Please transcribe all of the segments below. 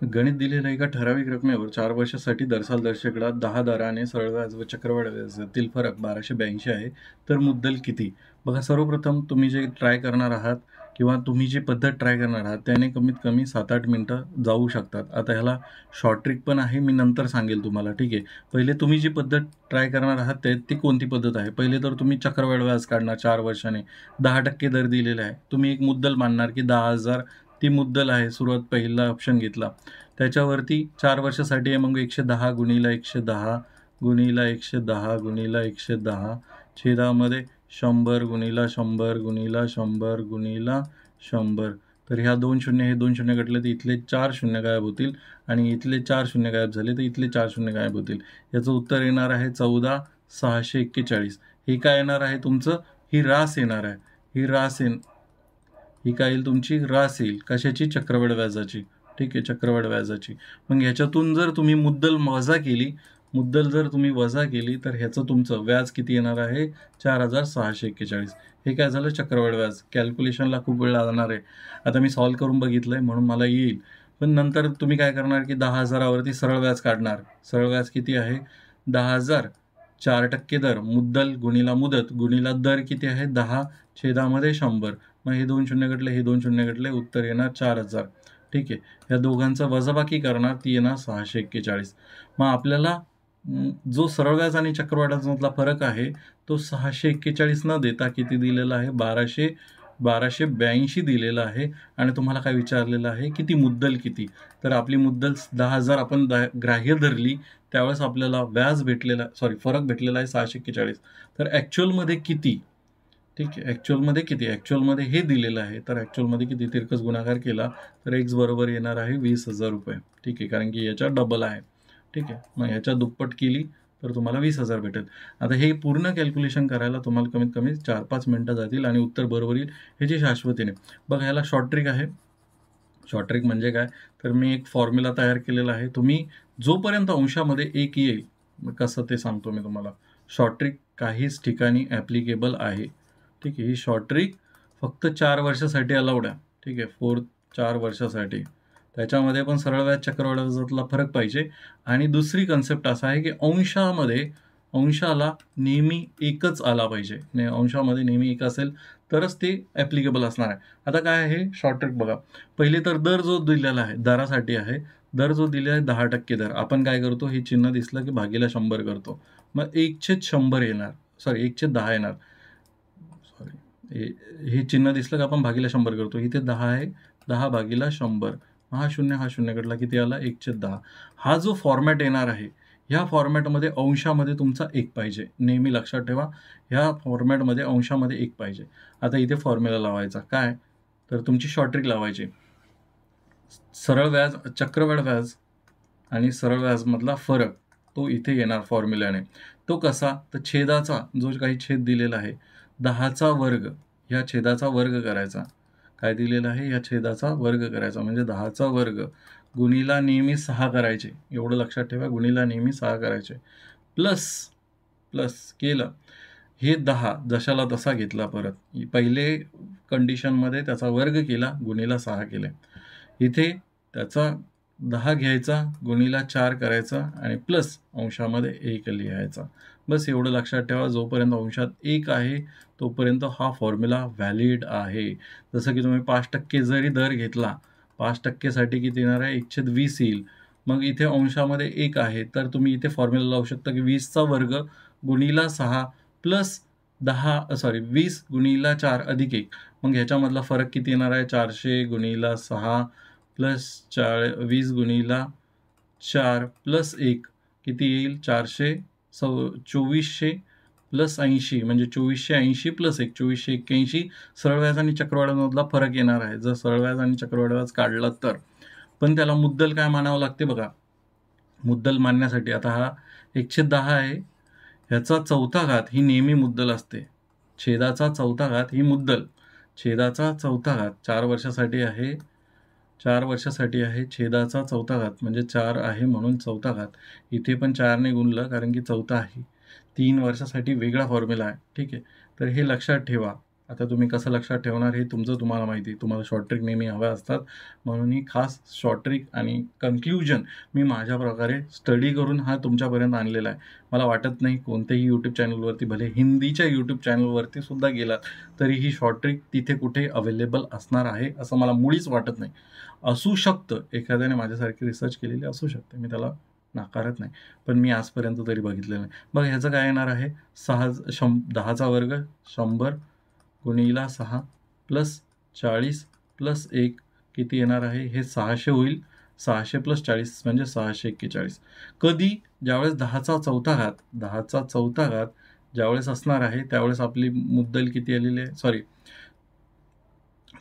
गणित दिलेल्या एका ठराविक रकमेवर 4 वर्षासाठी दरसाल दर शेकडा 10 दराने सरळ व्याज व चक्रवाढ व्याजातील फरक 1282 आहे. तर मुद्दल किती? बघा, सर्वप्रथम तुम्ही जे ट्राय करणार आहात किंवा तुम्ही जी पद्धत ट्राय करणार आहात त्याने कमीत कमी 7-8 मिनिटं जाऊ शकतात. आता ह्याला शॉर्ट ट्रिक पण आहे, मी नंतर सांगेल तुम्हाला, ठीक आहे. पहिले तुम्ही जी पद्धत ट्राय करणार आहात ती कोणती पद्धत आहे? पहिले तर तुम्ही चक्रवाढ व्याज काढणार 4 वर्षाने, 10% दर दिलेला आहे. तुम्ही एक मुद्दल मानणार की 10,000 ती मुद्दल आहे. सुरुवात पहिला ऑप्शन घेतला, त्याच्यावरती 4 वर्षासाठी आहे. मग 110 गुणिला 110 गुणिला 110 गुणिला 110 छेदामध्ये 100 गुणिला 100 गुणिला 100 गुणिला 100. तर ह्या 2 शून्य, हे 2 शून्य कटले तर इथले 4 शून्य गायब होतील आणि इथले 4 शून्य गायब झाले तर इथले 4 शून्य गायब होतील. याचं उत्तर येणार आहे 14,641. हे काय येणार आहे तुमचं? ही रास येणार आहे. ही काय येईल तुमची? रास येईल. कशाची? चक्रवाढ व्याजाची. ठीक आहे, चक्रवाढ व्याजाची. मग ह्याच्यातून जर तुम्ही मुद्दल जर तुम्ही वजा केली तर ह्याचं तुमचं व्याज किती येणार आहे? 4,641. हे काय झालं? चक्रवाढ व्याज. कॅल्क्युलेशनला खूप वेळ लागणार आहे. आता मी सॉल्व्ह करून बघितलंय म्हणून मला येईल. पण नंतर तुम्ही काय करणार की 10,000वरती सरळ व्याज काढणार. सरळ व्याज किती आहे? 10,000, 4% दर, मुद्दल गुणिला मुदत गुणिला दर किती आहे? 10 छेदामध्ये 100. मग हे 2 शून्य घटले, हे 2 शून्य घटले, उत्तर येणार 4,000. ठीक आहे. ह्या दोघांचा वजाबाकी करणार, ती येणार 641. मग आपल्याला जो सरळ व्याज आणि चक्रवाढामधला फरक आहे तो 641 न देता किती दिलेला आहे? 1282 दिलेला आहे. आणि तुम्हाला काय विचारलेलं आहे? किती मुद्दल किती? तर आपली मुद्दल 10,000 आपण ग्राह्य धरली, त्यावेळेस आपल्याला फरक भेटलेला आहे 641. तर ॲक्च्युअलमध्ये किती? ठीक आहे, ॲक्च्युअलमध्ये किती? ॲक्च्युअलमध्ये हे दिलेलं आहे. तर ॲक्च्युअलमध्ये किती? तिरकस गुणाकार केला तर x बरोबर येणार आहे 20,000 रुपये. ठीक आहे, कारण की याच्या डबल आहे. ठीक आहे, मग ह्याच्या दुप्पट केली तर तुम्हाला 20,000 भेटेल. आता हे पूर्ण कॅल्क्युलेशन करायला तुम्हाला कमीत कमी 4-5 मिनिटं जातील आणि उत्तर बरोबर येईल, ह्याची शाश्वतीने. बघा, ह्याला शॉर्ट ट्रिक आहे. शॉर्ट ट्रिक म्हणजे काय? तर मी एक फॉर्म्युला तयार केलेला आहे. तुम्ही जोपर्यंत अंशामध्ये 1 येईल, कसं ते सांगतो मी तुम्हाला. शॉर्ट ट्रिक काहीच ठिकाणी ॲप्लिकेबल आहे. ठीक आहे, ही शॉर्ट ट्रिक फक्त 4 वर्षासाठी अलाउड आहे. ठीक आहे, 4 वर्षासाठी. त्याच्यामध्ये पण सरळ व्याज चक्रवाढ व्याजातला फरक पाहिजे. आणि दुसरी कन्सेप्ट असा आहे की अंशाला नेहमी एकच आला पाहिजे. अंशामध्ये नेहमी एक असेल तरच ते ॲप्लिकेबल असणार आहे. आता काय आहे शॉर्ट ट्रिक बघा. पहिले तर दर जो दिलेला आहे, दरासाठी आहे. दर जो दिलेला आहे 10% दर, आपण काय करतो? हे चिन्ह दिसलं की भागीला 100 करतो. मग 1/100 येणार, 1/10 येणार. हे चिन्ह दिसलं की आपण भागीला 100 करतो. इथे 10 आहे, 10 भागीला 100. हा शून्य कडला किती आला? 1/10. हा जो फॉर्मॅट येणार आहे, ह्या फॉर्मॅटमध्ये अंशामध्ये तुमचा 1 पाहिजे. नेहमी लक्षात ठेवा, ह्या फॉर्मॅटमध्ये अंशामध्ये 1 पाहिजे. आता इथे फॉर्म्युला लावायचा काय? तर तुमची शॉर्ट ट्रिक लावायची. सरळ व्याज, चक्रवाढ व्याज आणि सरळ व्याजमधला फरक तो इथे येणार फॉर्म्युल्याने. तो कसा? तर छेदाचा जो काही छेद दिलेला आहे, 10चा वर्ग, ह्या छेदाचा वर्ग करायचा. काय दिलेलं आहे? ह्या छेदाचा वर्ग करायचा, म्हणजे 10चा वर्ग गुणिला नेहमी 6 करायचे. एवढं लक्षात ठेवा, गुणिला नेहमी 6 करायचे. प्लस केलं. हे 10 जशाला तसा घेतला. परत पहिले कंडिशनमध्ये त्याचा वर्ग केला, गुणिला 6 केले. इथे त्याचा 10 घ्यायचा, गुणिला 4 करायचा आणि प्लस अंशामध्ये 1 लिहायचा. बस एवढं लक्षात ठेवा. जोपर्यंत अंशात 1 आहे तोपर्यंत हा फॉर्म्युला व्हॅलिड आहे. जसं की तुम्ही 5% जरी दर घेतला, 5% साठी किती येणार आहे? 1/20 येईल. मग इथे अंशामध्ये 1 आहे तर तुम्ही इथे फॉर्म्युला लावू शकता की 20चा वर्ग गुणिला 6 प्लस 20 गुणिला 4 अधिक 1. मग ह्याच्यामधला फरक किती येणार आहे? 400 गुणिला 6 प्लस 20 गुणिला 4 प्लस 1 किती येईल? 2400 प्लस 80, म्हणजे 2480 प्लस 1, 2481. सरळ व्याज आणि चक्रवाढामधला फरक येणार आहे, जर सरळ व्याज आणि चक्रवाढ व्याज काढला तर. पण त्याला मुद्दल काय मानावं लागते बघा. मुद्दल मानण्यासाठी आता हा 110 आहे, ह्याचा चौथा घात ही नेहमी मुद्दल असते. छेदाचा चौथा घात ही मुद्दल. छेदाचा चौथा घात 4 वर्षासाठी आहे. 4 वर्षासाठी आहे. छेदाचा चौथा घात म्हणजे 4 आहे म्हणून चौथा घात. इथे पण 4 ने गुणलं कारण की चौथा आहे. 3 वर्षासाठी वेगळा फॉर्म्युला आहे. ठीक आहे, तर हे लक्षात ठेवा. आता तुम्ही कसं लक्षात ठेवणार हे तुमचं तुम्हाला माहिती आहे. तुम्हाला शॉर्ट ट्रिक नेहमी हव्या असतात. म्हणून ही खास शॉर्ट ट्रिक आणि कन्क्लुजन मी माझ्या प्रकारे स्टडी करून हा तुमच्यापर्यंत आणलेला आहे. मला वाटत नाही कोणत्याही यूट्यूब चॅनलवरती, भले हिंदीच्या यूट्यूब चॅनलवरती सुद्धा गेलात तरी ही शॉर्ट ट्रिक तिथे कुठे अवेलेबल असणार आहे असं मला मुळीच वाटत नाही. असू शकतं, एखाद्याने माझ्यासारखी रिसर्च केलेली असू शकते, मी त्याला नाकारत नाही. पण मी आजपर्यंत तरी बघितलेलं नाही. मग ह्याचं काय येणार आहे? 10चा वर्ग 100 गुणिला 6 प्लस 40 प्लस 1 किती येणार आहे? हे 600 होईल. 600 प्लस 40 म्हणजे 641. कधी? ज्यावेळेस 10चा चौथा घात ज्यावेळेस असणार आहे त्यावेळेस आपली मुद्दल किती आलेली आहे? सॉरी,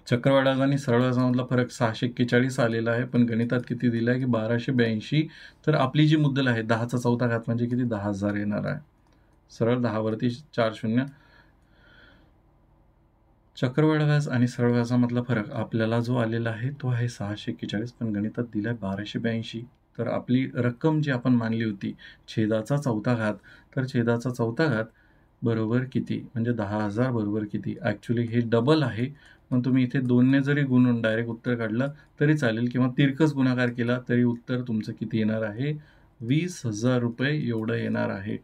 चक्रवाढाचा आणि सरळ व्याजामधला फरक 641 आलेला आहे, पण गणितात किती दिलं आहे की 1282. तर आपली जी मुद्दल आहे 10चा चौथा घात म्हणजे किती? 10,000 येणार आहे. सरळ 10 वरती 4 शून्य. चक्रवाढ व्याज आणि सरळ व्याजामधला फरक आपल्याला जो आलेला आहे तो आहे 641, पण गणितात दिला आहे 1282. तर आपली रक्कम जी आपण मानली होती छेदाचा चौथा घात, तर छेदाचा चौथा घात बरोबर किती? म्हणजे 10,000 बरोबर किती? ॲक्च्युली हे डबल आहे. मग तुम्ही इथे 2ने जरी गुणून डायरेक्ट उत्तर काढलं तरी चालेल, किंवा तिरकस गुणाकार केला तरी उत्तर तुमचं किती येणार आहे? 20,000 रुपये एवढं येणार आहे.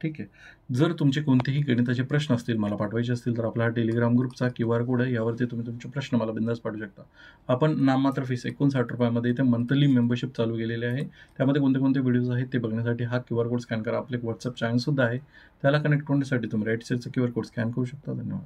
ठीक आहे. जर तुमचे कोणतेही गणिताचे प्रश्न असतील, मला पाठवायचे असतील, तर आपला हा टेलिग्राम ग्रुपचा QR कोड आहे. यावरती तुम्ही तुमचे प्रश्न मला बिंदास पाठवू शकता. आपण नाममात्र फीस ₹59 इथे मंथली मेंबरशिप चालू केलेली आहे. त्यामध्ये कोणते व्हिडिओज आहेत ते बघण्यासाठी हा QR कोड स्कॅन करा. आपले एक WhatsApp चॅनलसुद्धा आहे. त्याला कनेक्ट होण्यासाठी तुम्ही राईट साईडचा QR कोड स्कॅन करू शकता. धन्यवाद.